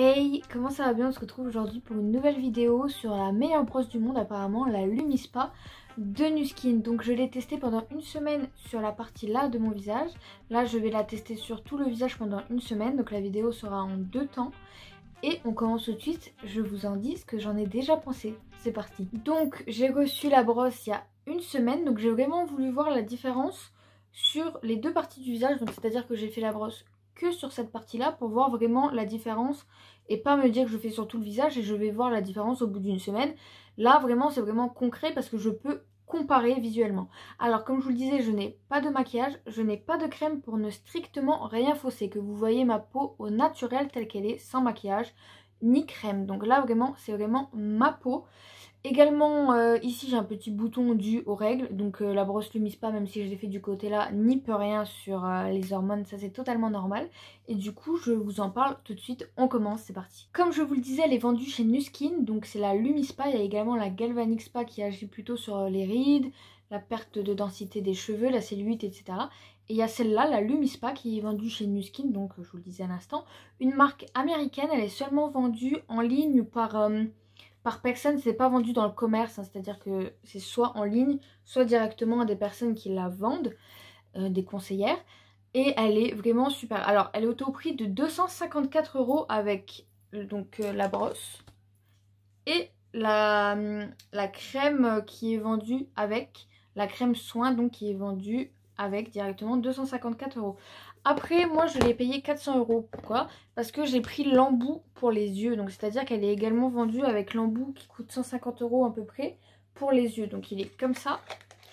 Hey, comment ça va bien? On se retrouve aujourd'hui pour une nouvelle vidéo sur la meilleure brosse du monde apparemment, la Lumispa de Nu Skin. Donc je l'ai testée pendant une semaine sur la partie là de mon visage. Là je vais la tester sur tout le visage pendant une semaine, donc la vidéo sera en 2 temps. Et on commence tout de suite, je vous en dis ce que j'en ai déjà pensé. C'est parti. Donc j'ai reçu la brosse il y a une semaine, donc j'ai vraiment voulu voir la différence sur les deux parties du visage. Donc c'est à dire que j'ai fait la brosse que sur cette partie là pour voir vraiment la différence et pas me dire que je fais sur tout le visage et je vais voir la différence au bout d'une semaine. Là vraiment c'est vraiment concret parce que je peux comparer visuellement. Alors comme je vous le disais, je n'ai pas de maquillage, je n'ai pas de crème pour ne strictement rien fausser, que vous voyez ma peau au naturel telle qu'elle est, sans maquillage ni crème. Donc là vraiment c'est vraiment ma peau. Également ici j'ai un petit bouton dû aux règles, donc la brosse Lumispa, même si je l'ai fait du côté là, n'y peut rien sur les hormones, ça c'est totalement normal. Et du coup je vous en parle tout de suite, on commence, c'est parti. Comme je vous le disais, elle est vendue chez Nu Skin, donc c'est la Lumispa. Il y a également la Galvanic Spa qui agit plutôt sur les rides, la perte de densité des cheveux, la cellulite, etc. Et il y a celle-là, la Lumispa, qui est vendue chez Nu Skin, donc je vous le disais à l'instant, une marque américaine. Elle est seulement vendue en ligne par personne, c'est pas vendu dans le commerce, hein, c'est-à-dire que c'est soit en ligne, soit directement à des personnes qui la vendent, des conseillères. Et elle est vraiment super. Alors, elle est au prix de 254 € avec la brosse et la crème qui est vendue avec, la crème soin donc qui est vendue avec directement 254 €. Après, moi je l'ai payé 400 €. Pourquoi? Parce que j'ai pris l'embout pour les yeux. Donc c'est-à-dire qu'elle est également vendue avec l'embout qui coûte 150 € à peu près pour les yeux. Donc il est comme ça.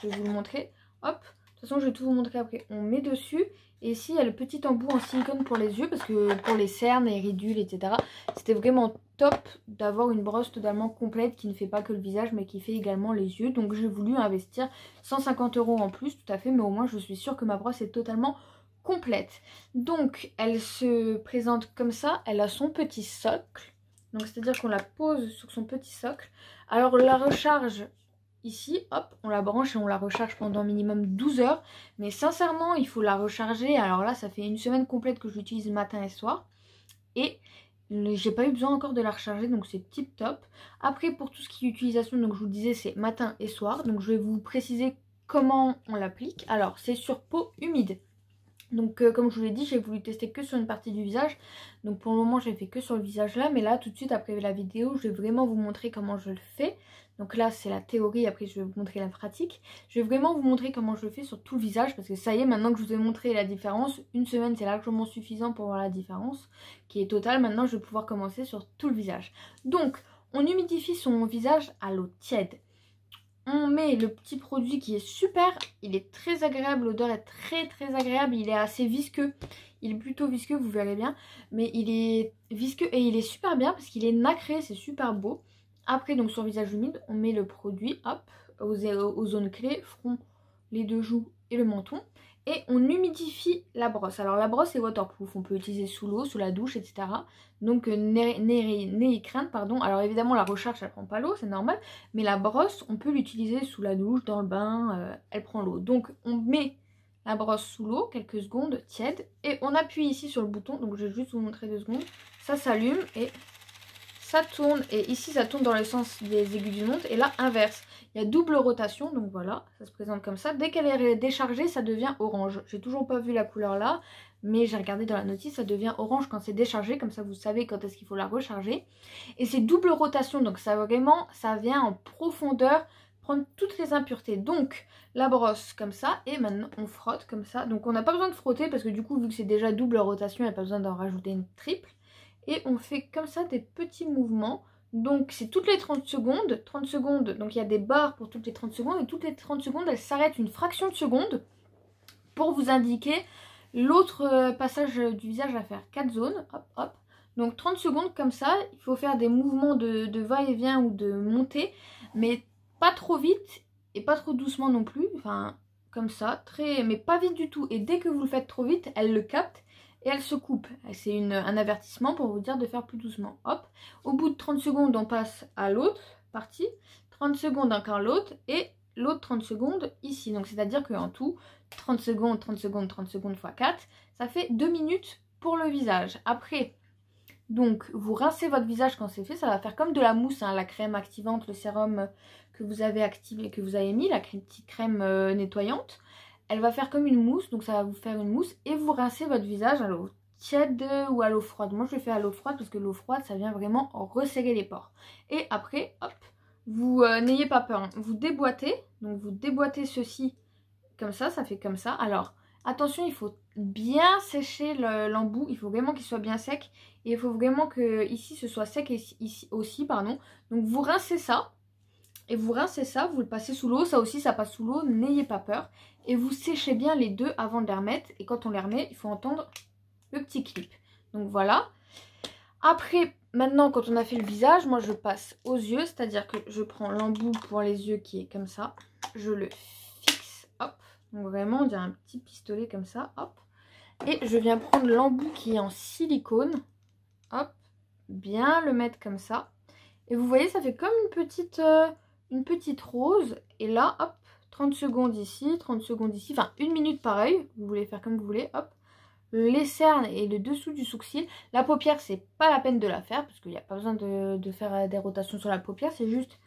Je vais vous le montrer. Hop. De toute façon je vais tout vous montrer après. On met dessus. Et ici il y a le petit embout en silicone pour les yeux. Parce que pour les cernes, les ridules, etc. C'était vraiment top d'avoir une brosse totalement complète qui ne fait pas que le visage mais qui fait également les yeux. Donc j'ai voulu investir 150 € en plus, tout à fait. Mais au moins je suis sûre que ma brosse est totalement complète. Donc elle se présente comme ça, elle a son petit socle, donc c'est à dire qu'on la pose sur son petit socle. Alors on la recharge ici, hop, on la branche et on la recharge pendant minimum 12 heures, mais sincèrement il faut la recharger. Alors là ça fait une semaine complète que je l'utilise matin et soir et j'ai pas eu besoin encore de la recharger, donc c'est tip top. Après pour tout ce qui est utilisation, donc je vous le disais c'est matin et soir, donc je vais vous préciser comment on l'applique. Alors c'est sur peau humide. Donc comme je vous l'ai dit, j'ai voulu tester que sur une partie du visage. Donc pour le moment j'ai fait que sur le visage là. Mais là tout de suite après la vidéo, je vais vraiment vous montrer comment je le fais. Donc là c'est la théorie, après je vais vous montrer la pratique. Je vais vraiment vous montrer comment je le fais sur tout le visage. Parce que ça y est, maintenant que je vous ai montré la différence, une semaine c'est largement suffisant pour voir la différence qui est totale. Maintenant je vais pouvoir commencer sur tout le visage. Donc on humidifie son visage à l'eau tiède. On met le petit produit qui est super, il est très agréable, l'odeur est très agréable, il est assez visqueux. Il est plutôt visqueux, vous verrez bien, mais il est visqueux et il est super bien parce qu'il est nacré, c'est super beau. Après donc sur le visage humide, on met le produit, hop, aux zones clés, front, les deux joues et le menton. Et on humidifie la brosse. Alors la brosse est waterproof, on peut l'utiliser sous l'eau, sous la douche, etc. Donc n'ayez crainte, pardon. Alors évidemment la recharge elle prend pas l'eau, c'est normal. Mais la brosse, on peut l'utiliser sous la douche, dans le bain, elle prend l'eau. Donc on met la brosse sous l'eau, quelques secondes, tiède. Et on appuie ici sur le bouton, donc je vais juste vous montrer 2 secondes. Ça s'allume et ça tourne. Et ici ça tourne dans le sens des aiguilles d'une montre. Et là inverse. Il y a double rotation, donc voilà, ça se présente comme ça. Dès qu'elle est déchargée, ça devient orange. J'ai toujours pas vu la couleur là, mais j'ai regardé dans la notice, ça devient orange quand c'est déchargé. Comme ça, vous savez quand est-ce qu'il faut la recharger. Et c'est double rotation, donc ça vraiment, ça vient en profondeur prendre toutes les impuretés. Donc, la brosse comme ça, et maintenant on frotte comme ça. Donc on n'a pas besoin de frotter parce que du coup, vu que c'est déjà double rotation, il n'y a pas besoin d'en rajouter une triple. Et on fait comme ça des petits mouvements. Donc c'est toutes les 30 secondes, donc il y a des barres pour toutes les 30 secondes et toutes les 30 secondes elle s'arrête une fraction de seconde pour vous indiquer l'autre passage du visage à faire. 4 zones, hop hop. Donc 30 secondes comme ça, il faut faire des mouvements de va-et-vient ou de montée, mais pas trop vite et pas trop doucement non plus, enfin comme ça, mais pas vite du tout. Et dès que vous le faites trop vite, elle le capte. Et elle se coupe. C'est un avertissement pour vous dire de faire plus doucement. Hop. Au bout de 30 secondes, on passe à l'autre partie. 30 secondes encore l'autre. Et l'autre 30 secondes ici. Donc c'est-à-dire qu'en tout, 30 secondes, 30 secondes, 30 secondes x 4, ça fait 2 minutes pour le visage. Après, Donc vous rincez votre visage quand c'est fait, ça va faire comme de la mousse, hein, la crème activante, le sérum que vous avez activé, que vous avez mis, la petite crème nettoyante. Elle va faire comme une mousse, donc ça va vous faire une mousse. Et vous rincez votre visage à l'eau tiède ou à l'eau froide. Moi je le fais à l'eau froide parce que l'eau froide ça vient vraiment resserrer les pores. Et après, hop, vous n'ayez pas peur, hein. Vous déboîtez, donc vous déboîtez ceci comme ça fait comme ça. Alors attention, il faut bien sécher l'embout, il faut vraiment qu'il soit bien sec. Et il faut vraiment que ici ce soit sec et ici aussi, pardon. Donc vous rincez ça. Et vous rincez ça, vous le passez sous l'eau. Ça aussi, ça passe sous l'eau, n'ayez pas peur. Et vous séchez bien les deux avant de les remettre. Et quand on les remet, il faut entendre le petit clip. Donc voilà. Après, maintenant, quand on a fait le visage, moi je passe aux yeux. C'est-à-dire que je prends l'embout pour les yeux qui est comme ça. Je le fixe, hop. Donc vraiment, on dirait un petit pistolet comme ça, hop. Et je viens prendre l'embout qui est en silicone. Hop, bien le mettre comme ça. Et vous voyez, ça fait comme une petite rose. Et là, hop, 30 secondes ici, 30 secondes ici. Enfin, 1 minute pareil. Vous voulez faire comme vous voulez, hop. Les cernes et le dessous du sourcil. La paupière, c'est pas la peine de la faire. Parce qu'il n'y a pas besoin de faire des rotations sur la paupière. C'est juste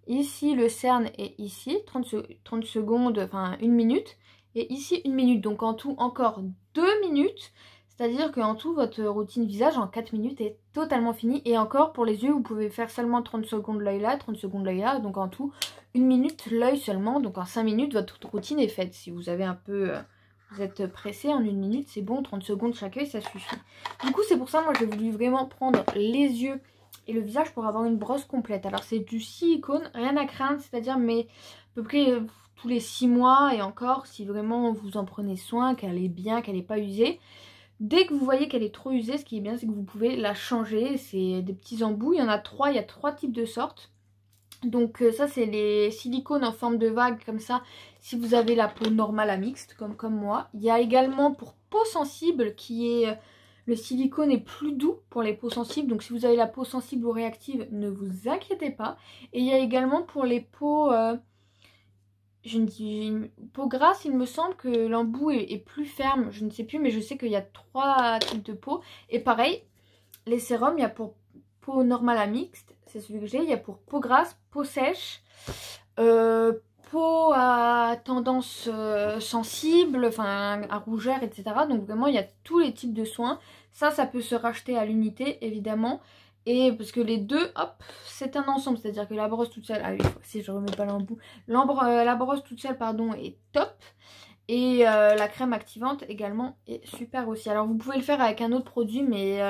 ici le cerne et ici. 30 secondes, enfin 1 minute. Et ici 1 minute. Donc en tout, encore 2 minutes. C'est-à-dire qu'en tout, votre routine visage en 4 minutes est totalement finie. Et encore, pour les yeux, vous pouvez faire seulement 30 secondes l'œil là, 30 secondes l'œil là. Donc en tout, 1 minute l'œil seulement. Donc en 5 minutes, votre routine est faite. Si vous avez un peu... vous êtes pressé en 1 minute, c'est bon. 30 secondes chaque œil, ça suffit. Du coup, c'est pour ça, moi, j'ai voulu vraiment prendre les yeux et le visage pour avoir une brosse complète. Alors c'est du silicone, rien à craindre. C'est-à-dire, mais à peu près... tous les 6 mois. Et encore, si vraiment vous en prenez soin, qu'elle est bien, qu'elle n'est pas usée... Dès que vous voyez qu'elle est trop usée, ce qui est bien, c'est que vous pouvez la changer. C'est des petits embouts. Il y en a 3, il y a 3 types de sortes. Donc ça, c'est les silicones en forme de vague, comme ça, si vous avez la peau normale à mixte, comme moi. Il y a également pour peau sensible, qui est... le silicone est plus doux pour les peaux sensibles. Donc si vous avez la peau sensible ou réactive, ne vous inquiétez pas. Et il y a également pour les peaux... peau grasse, il me semble que l'embout est plus ferme, je ne sais plus, mais je sais qu'il y a 3 types de peau. Et pareil, les sérums, il y a pour peau normale à mixte, c'est celui que j'ai, il y a pour peau grasse, peau sèche, peau à tendance sensible, enfin à rougeur, etc. Donc vraiment, il y a tous les types de soins. Ça peut se racheter à l'unité, évidemment. Et parce que les deux, hop, c'est un ensemble. C'est-à-dire que la brosse toute seule, ah oui, si je remets pas l'embout, la brosse toute seule, pardon, est top. Et la crème activante également est super aussi. Alors vous pouvez le faire avec un autre produit, mais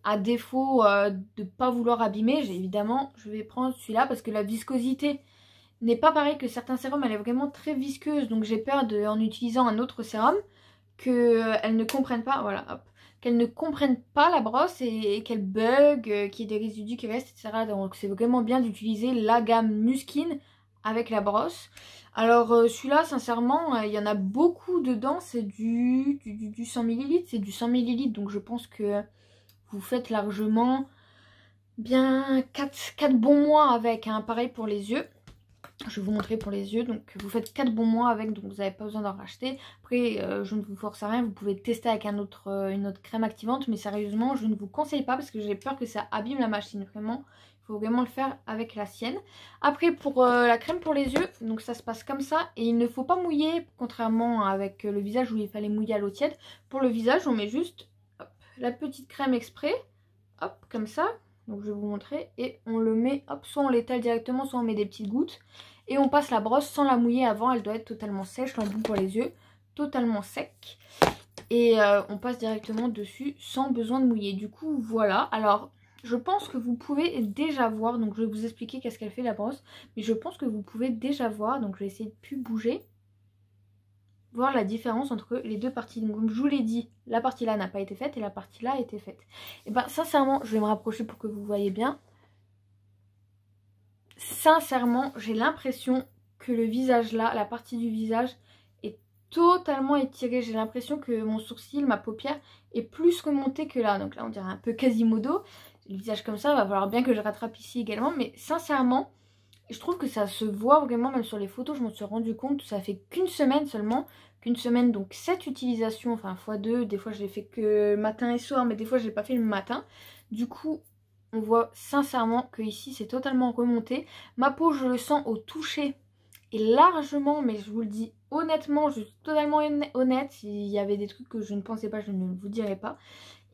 à défaut de ne pas vouloir abîmer, évidemment, je vais prendre celui-là parce que la viscosité n'est pas pareille que certains sérums. Elle est vraiment très visqueuse. Donc j'ai peur, en utilisant un autre sérum, qu'elle ne comprenne pas, voilà, hop, qu'elle ne comprenne pas la brosse et qu'elle bug, qu'il y ait des résidus qui restent, etc. Donc c'est vraiment bien d'utiliser la gamme Nu-Skin avec la brosse. Alors celui-là, sincèrement, il y en a beaucoup dedans, c'est du 100 ml, c'est du 100 ml, donc je pense que vous faites largement bien 4 bons mois avec, hein. Pareil pour les yeux. Je vais vous montrer pour les yeux, donc vous faites 4 bons mois avec, donc vous n'avez pas besoin d'en racheter. Après, je ne vous force à rien, vous pouvez tester avec une autre crème activante, mais sérieusement, je ne vous conseille pas parce que j'ai peur que ça abîme la machine, vraiment. Il faut vraiment le faire avec la sienne. Après, pour la crème pour les yeux, donc ça se passe comme ça, et il ne faut pas mouiller, contrairement avec le visage où il fallait mouiller à l'eau tiède. Pour le visage, on met juste hop, la petite crème exprès, hop, comme ça. Donc je vais vous montrer et on le met, hop, soit on l'étale directement, soit on met des petites gouttes. Et on passe la brosse sans la mouiller avant, elle doit être totalement sèche, l'embout pour les yeux, totalement sec. Et on passe directement dessus sans besoin de mouiller. Du coup, voilà. Alors, je pense que vous pouvez déjà voir, donc je vais vous expliquer qu'est-ce qu'elle fait la brosse. Mais je pense que vous pouvez déjà voir, donc je vais essayer de plus bouger. Voir la différence entre les deux parties. Donc comme je vous l'ai dit, la partie là n'a pas été faite et la partie là a été faite. Et ben sincèrement, je vais me rapprocher pour que vous voyez bien. Sincèrement, j'ai l'impression que le visage là, la partie du visage est totalement étirée. J'ai l'impression que mon sourcil, ma paupière est plus remontée que là. Donc là on dirait un peu Quasimodo. Le visage comme ça, il va falloir bien que je rattrape ici également. Mais sincèrement, je trouve que ça se voit vraiment, même sur les photos, je m'en suis rendu compte. Ça fait qu'une semaine seulement. Qu'une semaine, donc 7 utilisations, enfin x2. Des fois je l'ai fait que matin et soir, mais des fois je l'ai pas fait le matin. Du coup, on voit sincèrement que ici c'est totalement remonté. Ma peau, je le sens au toucher et largement, mais je vous le dis honnêtement, je suis totalement honnête. S'il y avait des trucs que je ne pensais pas, je ne vous dirais pas.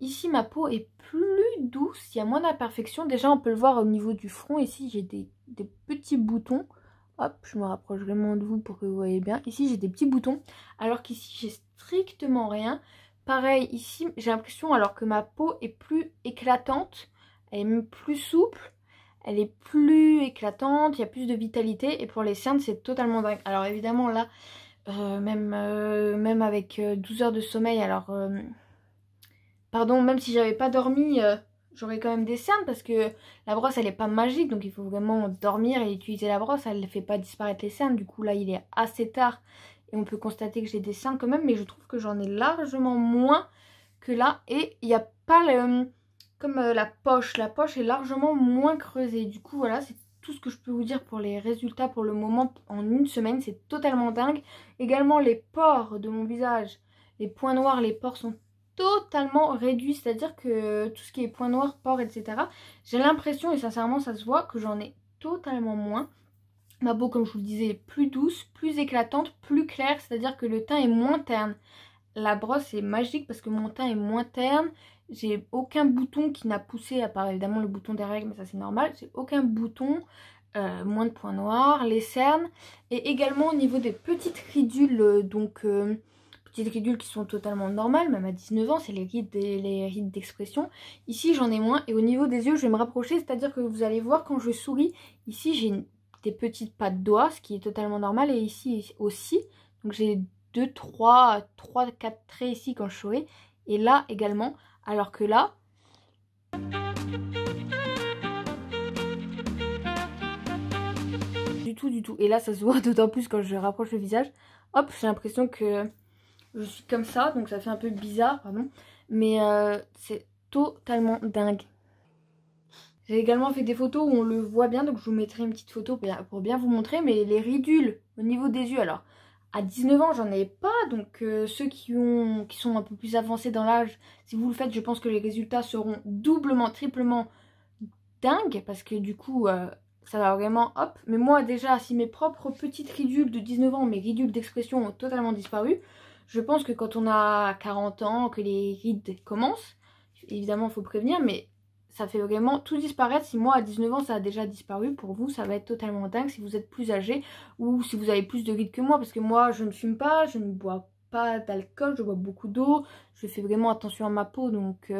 Ici, ma peau est plus douce, il y a moins d'imperfections. Déjà, on peut le voir au niveau du front. Ici, j'ai des petits boutons. Hop, je me rapproche vraiment de vous pour que vous voyez bien. Ici, j'ai des petits boutons, alors qu'ici, j'ai strictement rien. Pareil, ici, j'ai l'impression, alors que ma peau est plus éclatante, elle est même plus souple, elle est plus éclatante, il y a plus de vitalité. Et pour les cernes, c'est totalement dingue. Alors évidemment, là, même avec 12 heures de sommeil, alors... pardon, même si j'avais pas dormi, j'aurais quand même des cernes parce que la brosse elle est pas magique, donc il faut vraiment dormir et utiliser la brosse, elle ne fait pas disparaître les cernes. Du coup là il est assez tard et on peut constater que j'ai des cernes quand même, mais je trouve que j'en ai largement moins que là. Et il n'y a pas comme la poche est largement moins creusée. Du coup voilà, c'est tout ce que je peux vous dire pour les résultats pour le moment en une semaine, c'est totalement dingue. Également les pores de mon visage, les points noirs, les pores sont totalement réduit, c'est-à-dire que tout ce qui est points noirs, pores, etc. j'ai l'impression, et sincèrement ça se voit, que j'en ai totalement moins. Ma peau, comme je vous le disais, est plus douce, plus éclatante, plus claire, c'est-à-dire que le teint est moins terne. La brosse est magique parce que mon teint est moins terne. J'ai aucun bouton qui n'a poussé, à part évidemment le bouton des règles, mais ça c'est normal. J'ai aucun bouton, moins de points noirs, les cernes. Et également au niveau des petites ridules, petites ridules qui sont totalement normales, même à 19 ans, c'est les rides d'expression. Ici, j'en ai moins. Et au niveau des yeux, je vais me rapprocher, c'est-à-dire que vous allez voir quand je souris, ici, j'ai des petites pattes doigts, ce qui est totalement normal. Et ici aussi, donc j'ai 2, 3, 4 traits ici quand je souris. Et là également, alors que là... du tout. Et là, ça se voit d'autant plus quand je rapproche le visage. Hop, j'ai l'impression que... je suis comme ça, donc ça fait un peu bizarre, pardon. Mais c'est totalement dingue. J'ai également fait des photos où on le voit bien, donc je vous mettrai une petite photo pour bien vous montrer. Mais les ridules au niveau des yeux, alors à 19 ans j'en ai pas, donc ceux qui sont un peu plus avancés dans l'âge, si vous le faites, je pense que les résultats seront doublement, triplement dingues, parce que du coup... ça va vraiment hop. Mais moi déjà, si mes propres petites ridules de 19 ans, mes ridules d'expression ont totalement disparu, je pense que quand on a 40 ans, que les rides commencent, évidemment il faut prévenir, mais ça fait vraiment tout disparaître. Si moi à 19 ans ça a déjà disparu, pour vous ça va être totalement dingue si vous êtes plus âgé ou si vous avez plus de rides que moi. Parce que moi je ne fume pas, je ne bois pas d'alcool, je bois beaucoup d'eau, je fais vraiment attention à ma peau, donc...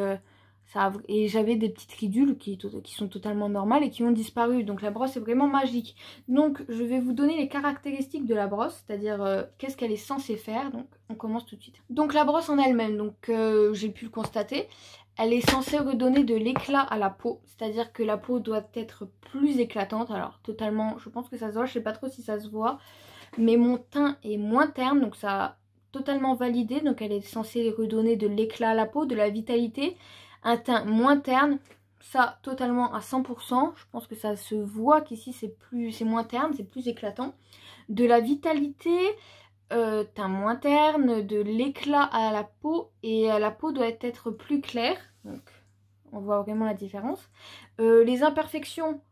et j'avais des petites ridules qui sont totalement normales et qui ont disparu. Donc la brosse est vraiment magique. Donc je vais vous donner les caractéristiques de la brosse, c'est-à-dire qu'est-ce qu'elle est censée faire. Donc on commence tout de suite. Donc la brosse en elle-même, donc j'ai pu le constater, elle est censée redonner de l'éclat à la peau. C'est-à-dire que la peau doit être plus éclatante. Alors totalement, je pense que ça se voit, je sais pas trop si ça se voit. Mais mon teint est moins terne, donc ça a totalement validé. Donc elle est censée redonner de l'éclat à la peau, de la vitalité. Un teint moins terne, ça totalement à 100%. Je pense que ça se voit qu'ici c'est moins terne, c'est plus éclatant. De la vitalité, teint moins terne, de l'éclat à la peau. Et la peau doit être plus claire. Donc on voit vraiment la différence. Les imperfections,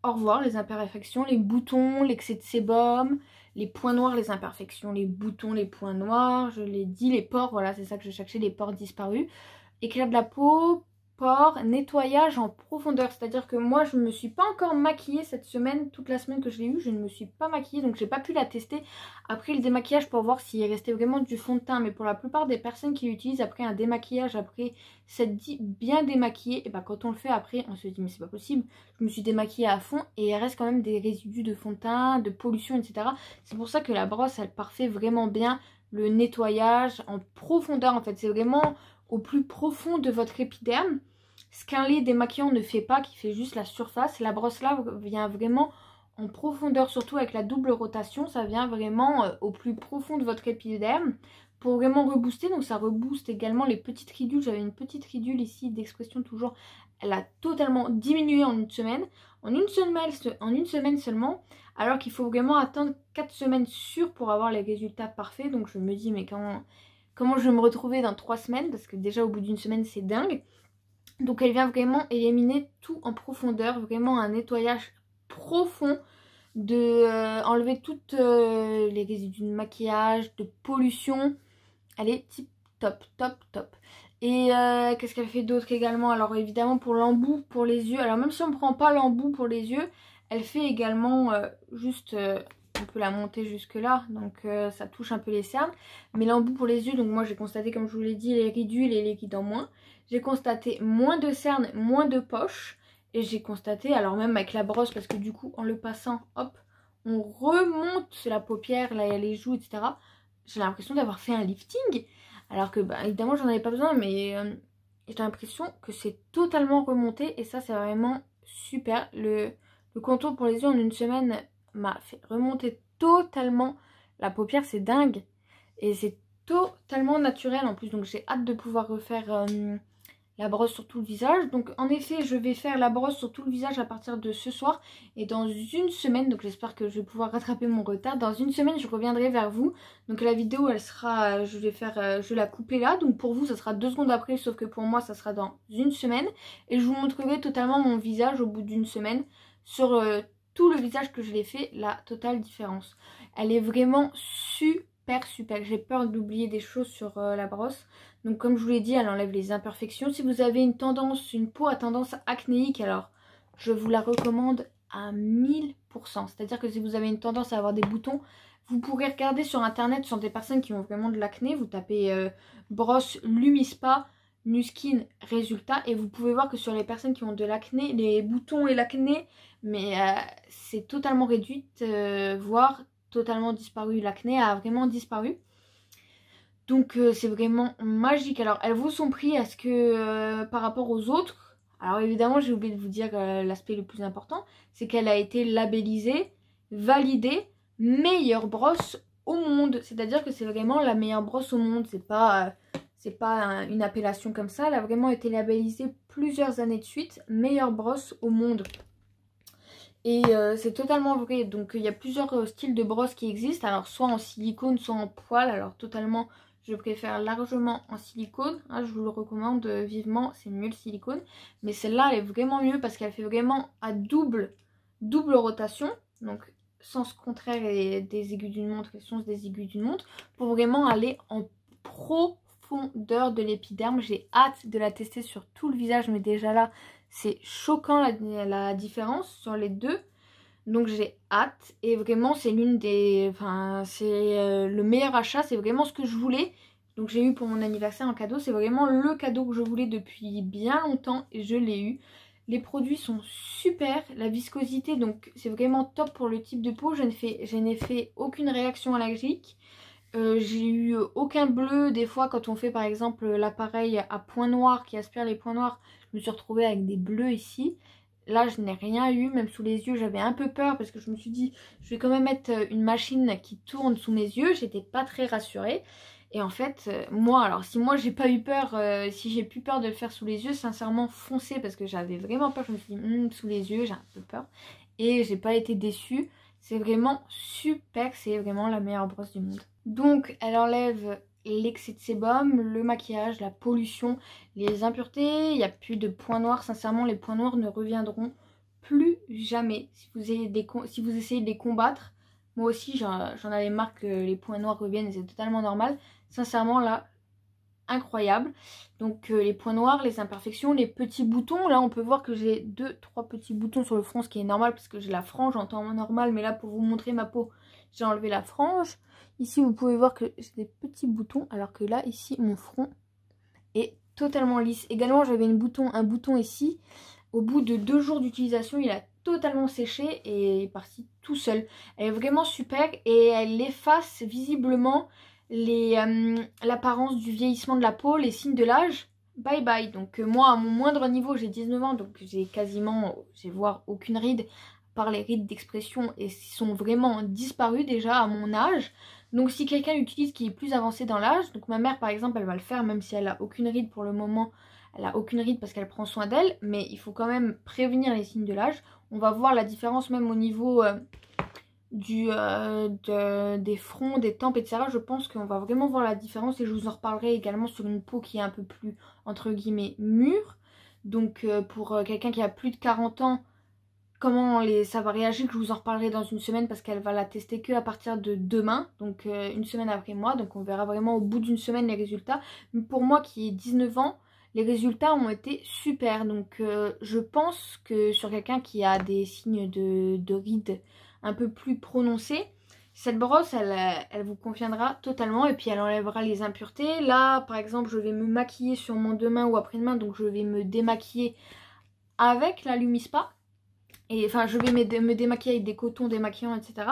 au revoir les imperfections. Les boutons, l'excès de sébum, les points noirs, les imperfections, les boutons, les points noirs. Je l'ai dit, les pores, voilà c'est ça que je cherchais, les pores disparus. Éclat de la peau, pores, nettoyage en profondeur. C'est-à-dire que moi, je ne me suis pas encore maquillée cette semaine. Toute la semaine que je l'ai eue, je ne me suis pas maquillée. Donc, j'ai pas pu la tester après le démaquillage pour voir s'il restait vraiment du fond de teint. Mais pour la plupart des personnes qui l'utilisent après un démaquillage, après s'être dit bien démaquillée, et ben quand on le fait après, on se dit mais c'est pas possible. Je me suis démaquillée à fond et il reste quand même des résidus de fond de teint, de pollution, etc. C'est pour ça que la brosse, elle parfait vraiment bien le nettoyage en profondeur. En fait, c'est vraiment... au plus profond de votre épiderme, ce qu'un lait démaquillant ne fait pas, qui fait juste la surface. La brosse là vient vraiment en profondeur, surtout avec la double rotation, ça vient vraiment au plus profond de votre épiderme pour vraiment rebooster. Donc ça rebooste également les petites ridules. J'avais une petite ridule ici d'expression toujours, elle a totalement diminué en une semaine. En une semaine seulement, alors qu'il faut vraiment attendre 4 semaines sûres pour avoir les résultats parfaits. Donc je me dis mais comment je vais me retrouver dans 3 semaines, parce que déjà au bout d'une semaine c'est dingue. Donc elle vient vraiment éliminer tout en profondeur, vraiment un nettoyage profond, de enlever toutes les résidus de maquillage, de pollution. Elle est tip top, top, top. Et qu'est-ce qu'elle fait d'autre également? Alors évidemment pour l'embout, pour les yeux. Alors même si on ne prend pas l'embout pour les yeux, elle fait également juste... on peut la monter jusque là, donc ça touche un peu les cernes. Mais l'embout pour les yeux, donc moi j'ai constaté, comme je vous l'ai dit, les ridules et les liquides en moins. J'ai constaté moins de cernes, moins de poches. Et j'ai constaté, alors même avec la brosse, parce que du coup en le passant, hop, on remonte la paupière, là, les joues, etc. J'ai l'impression d'avoir fait un lifting. Alors que bah, évidemment j'en avais pas besoin, mais j'ai l'impression que c'est totalement remonté. Et ça c'est vraiment super. Le contour pour les yeux en une semaine m'a fait remonter totalement la paupière, c'est dingue. Et c'est totalement naturel en plus. Donc j'ai hâte de pouvoir refaire la brosse sur tout le visage. Donc en effet je vais faire la brosse sur tout le visage à partir de ce soir. Et dans une semaine, donc j'espère que je vais pouvoir rattraper mon retard. Dans une semaine je reviendrai vers vous. Donc la vidéo elle sera, je vais la couper là. Donc pour vous ça sera 2 secondes après. Sauf que pour moi ça sera dans une semaine. Et je vous montrerai totalement mon visage au bout d'une semaine. Sur tout le visage que je l'ai fait, la totale différence. Elle est vraiment super super. J'ai peur d'oublier des choses sur la brosse. Donc comme je vous l'ai dit, elle enlève les imperfections. Si vous avez une peau à tendance acnéique, alors je vous la recommande à 1000%. C'est-à-dire que si vous avez une tendance à avoir des boutons, vous pourrez regarder sur internet sur des personnes qui ont vraiment de l'acné. Vous tapez brosse Lumispa, Nuskin, résultat. Et vous pouvez voir que sur les personnes qui ont de l'acné, les boutons et l'acné, mais c'est totalement réduit, voire totalement disparu. L'acné a vraiment disparu. Donc c'est vraiment magique. Alors elle vaut son prix, est-ce que par rapport aux autres, alors évidemment j'ai oublié de vous dire l'aspect le plus important, c'est qu'elle a été labellisée, validée, meilleure brosse au monde. C'est-à-dire que c'est vraiment la meilleure brosse au monde, c'est pas une appellation comme ça. Elle a vraiment été labellisée plusieurs années de suite, meilleure brosse au monde. Et c'est totalement vrai. Donc il y a plusieurs styles de brosse qui existent. Alors soit en silicone, soit en poil. Alors totalement, je préfère largement en silicone. Hein, je vous le recommande vivement. C'est mieux le silicone. Mais celle-là, elle est vraiment mieux parce qu'elle fait vraiment à double rotation. Donc sens contraire et des aiguilles d'une montre et sens des aiguilles d'une montre. Pour vraiment aller en profondeur de l'épiderme. J'ai hâte de la tester sur tout le visage. Mais déjà là... c'est choquant la différence sur les deux. Donc j'ai hâte. Et vraiment c'est l'une des... Enfin c'est le meilleur achat. C'est vraiment ce que je voulais. Donc j'ai eu pour mon anniversaire en cadeau. C'est vraiment le cadeau que je voulais depuis bien longtemps. Et je l'ai eu. Les produits sont super. La viscosité, donc c'est vraiment top pour le type de peau. Je n'ai fait aucune réaction allergique. J'ai eu aucun bleu. Des fois quand on fait par exemple l'appareil à points noirs qui aspire les points noirs, je me suis retrouvée avec des bleus ici. Là je n'ai rien eu, même sous les yeux j'avais un peu peur parce que je me suis dit je vais quand même mettre une machine qui tourne sous mes yeux. J'étais pas très rassurée. Et en fait moi, alors si moi j'ai pas eu peur, si j'ai plus peur de le faire sous les yeux, sincèrement foncez parce que j'avais vraiment peur. Je me suis dit sous les yeux j'ai un peu peur. Et j'ai pas été déçue. C'est vraiment super, c'est vraiment la meilleure brosse du monde. Donc elle enlève l'excès de sébum, le maquillage, la pollution, les impuretés. Il n'y a plus de points noirs. Sincèrement, les points noirs ne reviendront plus jamais. Si vous essayez de les combattre, moi aussi j'en avais marre que les points noirs reviennent et c'est totalement normal. Sincèrement là, incroyable. Donc les points noirs, les imperfections, les petits boutons. Là on peut voir que j'ai 2-3 petits boutons sur le front, ce qui est normal parce que j'ai la frange en temps normal. Mais là pour vous montrer ma peau, j'ai enlevé la frange. Ici vous pouvez voir que j'ai des petits boutons, alors que là ici mon front est totalement lisse. Également j'avais un bouton ici. Au bout de 2 jours d'utilisation il a totalement séché et est parti tout seul. Elle est vraiment super et elle efface visiblement l'apparence du vieillissement de la peau, les signes de l'âge. Bye bye. Donc moi à mon moindre niveau, j'ai 19 ans, donc j'ai voire aucune ride par les rides d'expression et sont vraiment disparues déjà à mon âge. Donc si quelqu'un l'utilise qui est plus avancé dans l'âge, donc ma mère par exemple elle va le faire même si elle a aucune ride pour le moment. Elle a aucune ride parce qu'elle prend soin d'elle, mais il faut quand même prévenir les signes de l'âge. On va voir la différence même au niveau des fronts, des tempes, etc. Je pense qu'on va vraiment voir la différence et je vous en reparlerai également sur une peau qui est un peu plus, entre guillemets, mûre. Donc pour quelqu'un qui a plus de 40 ans, ça va réagir, je vous en reparlerai dans une semaine parce qu'elle va la tester que à partir de demain, donc une semaine après moi, donc on verra vraiment au bout d'une semaine les résultats. Mais pour moi qui ai 19 ans, les résultats ont été super, donc je pense que sur quelqu'un qui a des signes de rides un peu plus prononcés, cette brosse elle vous conviendra totalement et puis elle enlèvera les impuretés. Là par exemple je vais me maquiller sûrement demain ou après-demain, donc je vais me démaquiller avec la Lumispa. Et enfin je vais me démaquiller avec des cotons démaquillants, etc.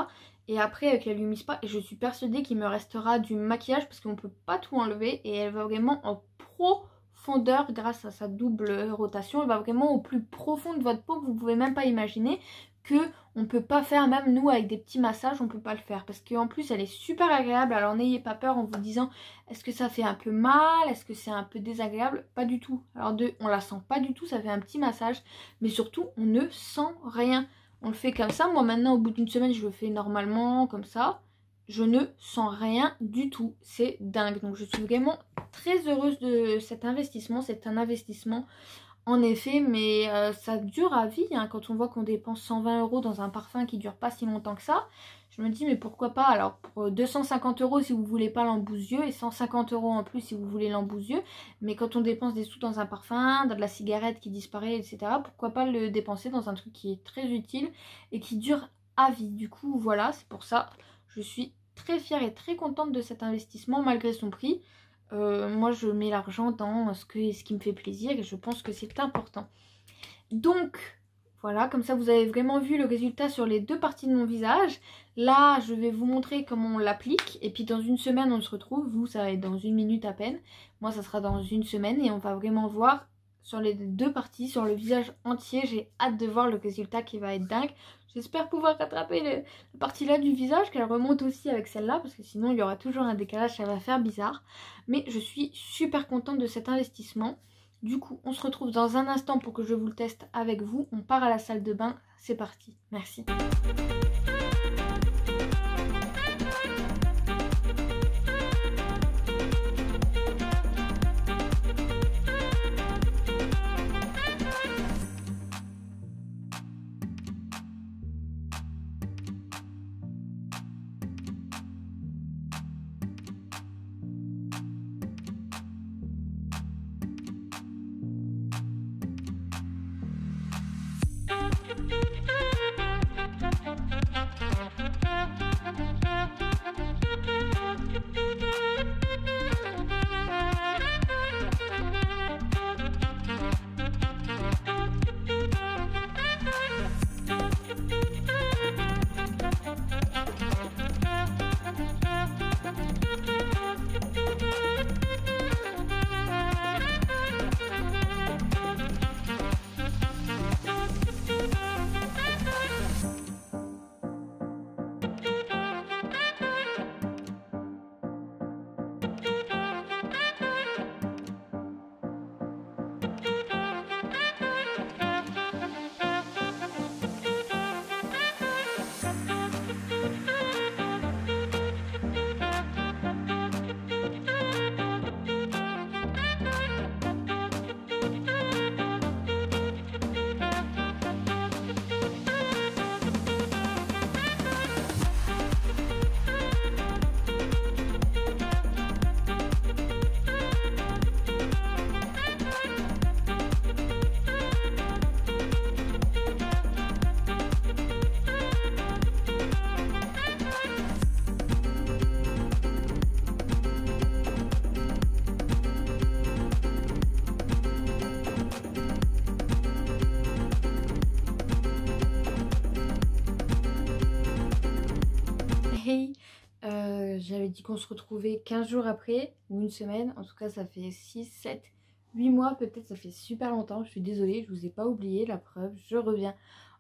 Et après avec la Lumispa, et je suis persuadée qu'il me restera du maquillage parce qu'on peut pas tout enlever. Et elle va vraiment en profondeur grâce à sa double rotation. Elle va vraiment au plus profond de votre peau. Vous pouvez même pas imaginer que on peut pas faire, même nous avec des petits massages on peut pas le faire, parce qu'en plus elle est super agréable. Alors n'ayez pas peur en vous disant est-ce que ça fait un peu mal, est-ce que c'est un peu désagréable, pas du tout. Alors on la sent pas du tout, ça fait un petit massage, mais surtout on ne sent rien. On le fait comme ça, moi maintenant au bout d'une semaine je le fais normalement comme ça, je ne sens rien du tout, c'est dingue. Donc je suis vraiment très heureuse de cet investissement. C'est un investissement en effet, mais ça dure à vie, hein. Quand on voit qu'on dépense 120 € dans un parfum qui dure pas si longtemps que ça, je me dis mais pourquoi pas. Alors pour 250 € si vous voulez pas l'embousieux et 150 € en plus si vous voulez l'embousieux, mais quand on dépense des sous dans un parfum, dans de la cigarette qui disparaît, etc., pourquoi pas le dépenser dans un truc qui est très utile et qui dure à vie. Du coup voilà, c'est pour ça je suis très fière et très contente de cet investissement malgré son prix. Moi je mets l'argent dans ce qui me fait plaisir et je pense que c'est important. Donc voilà, comme ça vous avez vraiment vu le résultat sur les deux parties de mon visage. Là je vais vous montrer comment on l'applique et puis dans une semaine on se retrouve. Vous ça va être dans une minute à peine, moi ça sera dans une semaine et on va vraiment voir sur les deux parties, sur le visage entier. J'ai hâte de voir le résultat qui va être dingue. J'espère pouvoir rattraper la partie là du visage, qu'elle remonte aussi avec celle-là, parce que sinon il y aura toujours un décalage, ça va faire bizarre. Mais je suis super contente de cet investissement. Du coup, on se retrouve dans un instant pour que je vous le teste avec vous. On part à la salle de bain, c'est parti. Merci. Hey, j'avais dit qu'on se retrouvait 15 jours après, ou une semaine, en tout cas ça fait 6, 7, 8 mois peut-être, ça fait super longtemps, je suis désolée, je vous ai pas oublié, la preuve, je reviens.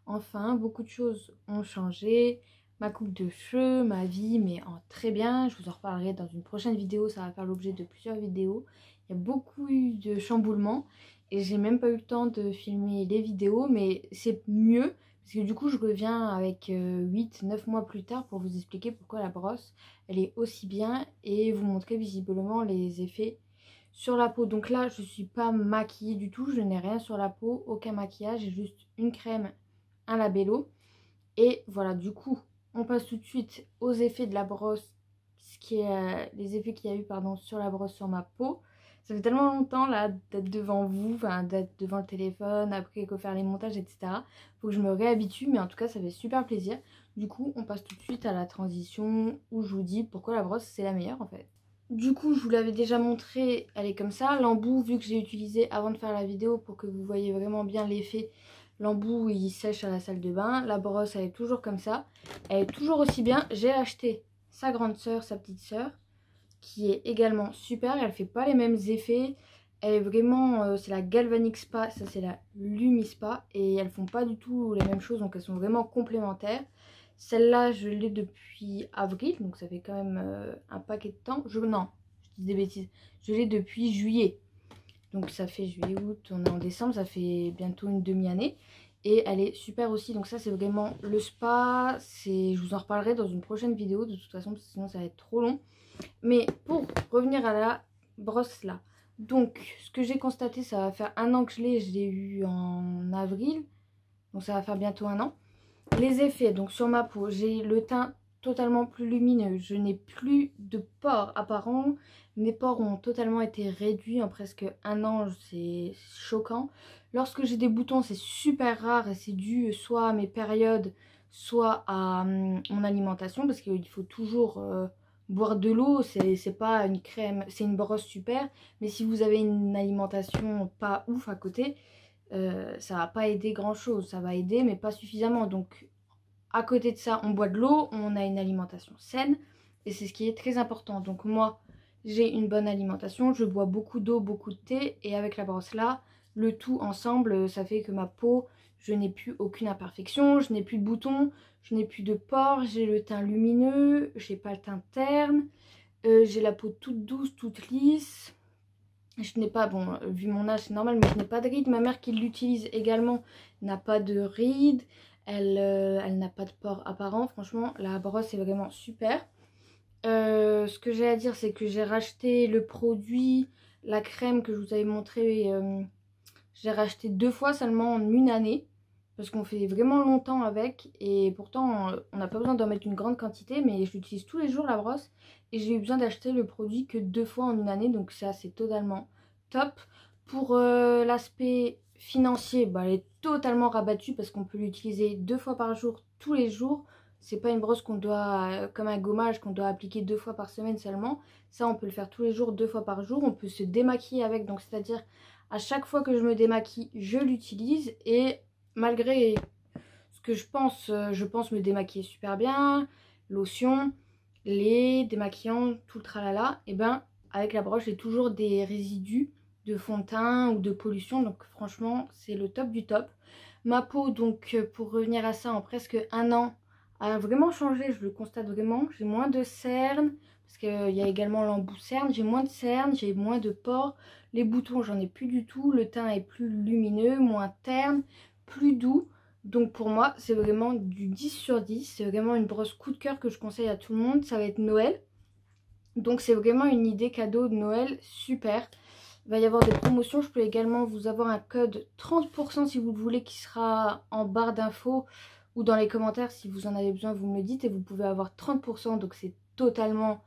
Enfin, beaucoup de choses ont changé, ma coupe de cheveux, ma vie, mais en très bien, je vous en reparlerai dans une prochaine vidéo, ça va faire l'objet de plusieurs vidéos. Il y a beaucoup eu de chamboulements et j'ai même pas eu le temps de filmer les vidéos, mais c'est mieux. Parce que du coup je reviens avec 8-9 mois plus tard pour vous expliquer pourquoi la brosse elle est aussi bien et vous montrer visiblement les effets sur la peau. Donc là, je suis pas maquillée du tout, je n'ai rien sur la peau, aucun maquillage, j'ai juste une crème, un labello. Et voilà, du coup, on passe tout de suite aux effets de la brosse, ce qui est les effets qu'il y a eu pardon, sur la brosse sur ma peau. Ça fait tellement longtemps là d'être devant vous, enfin d'être devant le téléphone, après que faire les montages, etc. Faut que je me réhabitue, mais en tout cas ça fait super plaisir. Du coup, on passe tout de suite à la transition où je vous dis pourquoi la brosse c'est la meilleure en fait. Du coup, je vous l'avais déjà montré, elle est comme ça. L'embout, vu que j'ai utilisé avant de faire la vidéo pour que vous voyez vraiment bien l'effet, l'embout il sèche à la salle de bain. La brosse elle est toujours comme ça, elle est toujours aussi bien. J'ai acheté sa grande sœur, sa petite sœur, qui est également super. Elle fait pas les mêmes effets. Elle est vraiment, c'est la Galvanic Spa, ça c'est la Lumi Spa. Et elles font pas du tout les mêmes choses, donc elles sont vraiment complémentaires. Celle-là, je l'ai depuis avril, donc ça fait quand même un paquet de temps. Non, je dis des bêtises. Je l'ai depuis juillet. Donc ça fait juillet, août, on est en décembre, ça fait bientôt une demi-année. Et elle est super aussi, donc ça c'est vraiment le spa. Je vous en reparlerai dans une prochaine vidéo de toute façon, parce que sinon ça va être trop long. Mais pour revenir à la brosse là. Donc ce que j'ai constaté, ça va faire un an que je l'ai eu en avril. Donc ça va faire bientôt un an. Les effets, donc sur ma peau, j'ai le teint totalement plus lumineux. Je n'ai plus de pores apparents. Mes pores ont totalement été réduits en presque un an, c'est choquant. Lorsque j'ai des boutons, c'est super rare et c'est dû soit à mes périodes, soit à mon alimentation, parce qu'il faut toujours boire de l'eau. C'est pas une crème, c'est une brosse super, mais si vous avez une alimentation pas ouf à côté, ça va pas aider grand chose. Ça va aider mais pas suffisamment. Donc à côté de ça, on boit de l'eau, on a une alimentation saine et c'est ce qui est très important. Donc moi, j'ai une bonne alimentation, je bois beaucoup d'eau, beaucoup de thé et avec la brosse là, le tout ensemble, ça fait que ma peau, je n'ai plus aucune imperfection, je n'ai plus de boutons, je n'ai plus de pores, j'ai le teint lumineux, j'ai pas le teint terne, j'ai la peau toute douce, toute lisse. Je n'ai pas, bon, vu mon âge c'est normal, mais je n'ai pas de rides. Ma mère qui l'utilise également n'a pas de rides. Elle n'a pas de pores apparents. Franchement, la brosse est vraiment super. Ce que j'ai à dire, c'est que j'ai racheté le produit, la crème que je vous avais montré. J'ai racheté 2 fois seulement en une année. Parce qu'on fait vraiment longtemps avec. Et pourtant, on n'a pas besoin d'en mettre une grande quantité. Mais je l'utilise tous les jours la brosse. Et j'ai eu besoin d'acheter le produit que 2 fois en une année. Donc ça, c'est totalement top. Pour l'aspect financier, bah, elle est totalement rabattue. Parce qu'on peut l'utiliser 2 fois par jour, tous les jours. C'est pas une brosse qu'on doit, comme un gommage, qu'on doit appliquer 2 fois par semaine seulement. Ça, on peut le faire tous les jours, 2 fois par jour. On peut se démaquiller avec. Donc c'est-à-dire, à chaque fois que je me démaquille, je l'utilise. Et malgré ce que je pense me démaquiller super bien, lotion, lait, démaquillant, tout le tralala, et ben avec la brosse j'ai toujours des résidus de fond de teint ou de pollution, donc franchement c'est le top du top. Ma peau, donc pour revenir à ça, en presque un an a vraiment changé, je le constate vraiment. J'ai moins de cernes, parce qu'il y a également l'embout cerne, j'ai moins de cernes, j'ai moins de pores. Les boutons j'en ai plus du tout, le teint est plus lumineux, moins terne, plus doux. Donc pour moi c'est vraiment du 10 sur 10. C'est vraiment une brosse coup de cœur que je conseille à tout le monde. Ça va être Noël, donc c'est vraiment une idée cadeau de Noël super. Il va y avoir des promotions. Je peux également vous avoir un code 30% si vous le voulez, qui sera en barre d'infos ou dans les commentaires. Si vous en avez besoin, vous me le dites et vous pouvez avoir 30%. Donc c'est totalement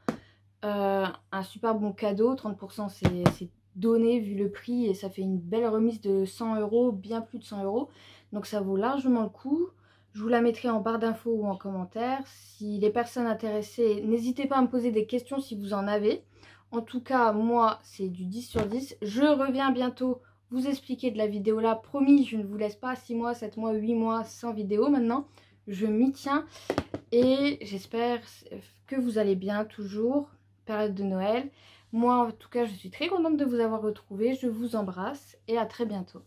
un super bon cadeau. 30% c'est donné vu le prix et ça fait une belle remise de 100 €, bien plus de 100 €. Donc ça vaut largement le coup. Je vous la mettrai en barre d'infos ou en commentaire. Si les personnes intéressées, n'hésitez pas à me poser des questions si vous en avez. En tout cas, moi, c'est du 10 sur 10. Je reviens bientôt vous expliquer de la vidéo là. Promis, je ne vous laisse pas 6 mois, 7 mois, 8 mois sans vidéo maintenant. Je m'y tiens. Et j'espère que vous allez bien toujours. Période de Noël. Moi, en tout cas, je suis très contente de vous avoir retrouvé. Je vous embrasse et à très bientôt.